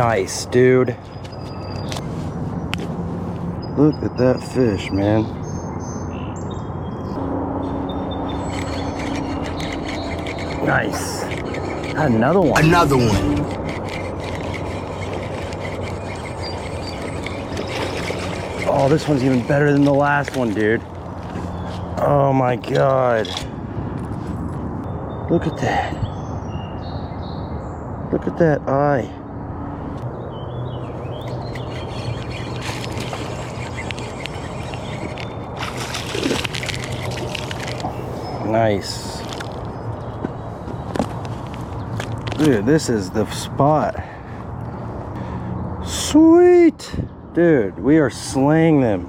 Nice, dude. Look at that fish, man. Nice. Got another one. Another one. Oh, this one's even better than the last one, dude. Oh my God. Look at that. Look at that eye. Nice. Dude, this is the spot. Sweet. Dude, we are slaying them.